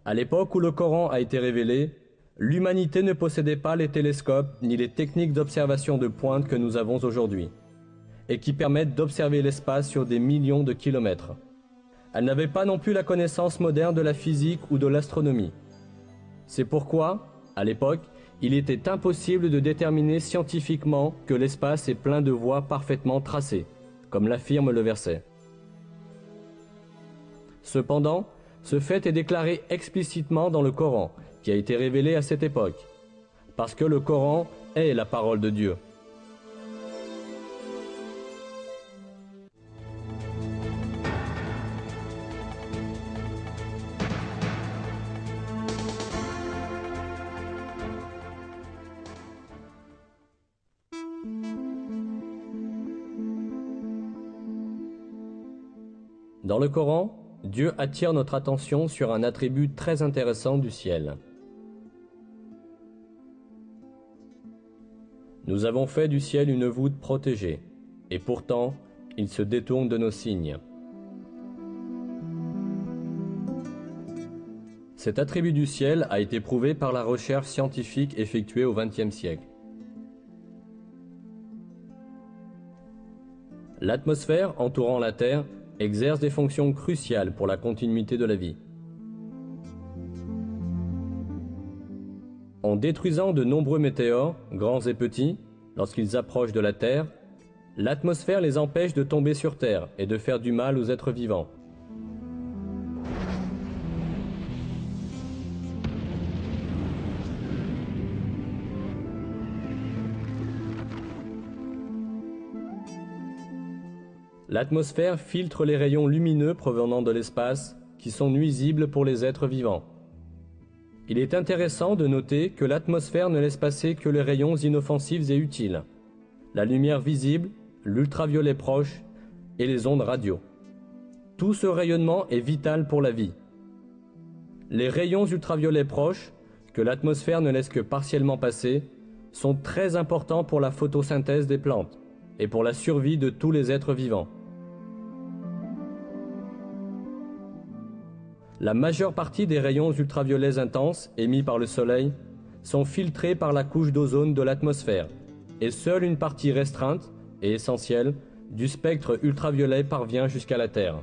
À l'époque où le Coran a été révélé, l'humanité ne possédait pas les télescopes ni les techniques d'observation de pointe que nous avons aujourd'hui, et qui permettent d'observer l'espace sur des millions de kilomètres. Elle n'avait pas non plus la connaissance moderne de la physique ou de l'astronomie. C'est pourquoi, à l'époque, il était impossible de déterminer scientifiquement que l'espace est plein de voies parfaitement tracées, comme l'affirme le verset. Cependant, ce fait est déclaré explicitement dans le Coran, qui a été révélé à cette époque, parce que le Coran est la parole de Dieu. Dans le Coran, Dieu attire notre attention sur un attribut très intéressant du ciel. Nous avons fait du ciel une voûte protégée, et pourtant, il se détourne de nos signes. Cet attribut du ciel a été prouvé par la recherche scientifique effectuée au XXe siècle. L'atmosphère entourant la Terre exerce des fonctions cruciales pour la continuité de la vie. En détruisant de nombreux météores, grands et petits, lorsqu'ils approchent de la Terre, l'atmosphère les empêche de tomber sur Terre et de faire du mal aux êtres vivants. L'atmosphère filtre les rayons lumineux provenant de l'espace qui sont nuisibles pour les êtres vivants. Il est intéressant de noter que l'atmosphère ne laisse passer que les rayons inoffensifs et utiles, la lumière visible, l'ultraviolet proche et les ondes radio. Tout ce rayonnement est vital pour la vie. Les rayons ultraviolets proches, que l'atmosphère ne laisse que partiellement passer, sont très importants pour la photosynthèse des plantes et pour la survie de tous les êtres vivants. La majeure partie des rayons ultraviolets intenses émis par le Soleil sont filtrés par la couche d'ozone de l'atmosphère, et seule une partie restreinte et essentielle du spectre ultraviolet parvient jusqu'à la Terre.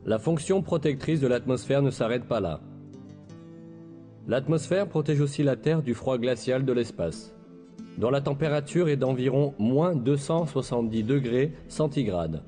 La fonction protectrice de l'atmosphère ne s'arrête pas là. L'atmosphère protège aussi la Terre du froid glacial de l'espace, dont la température est d'environ -270 degrés centigrades.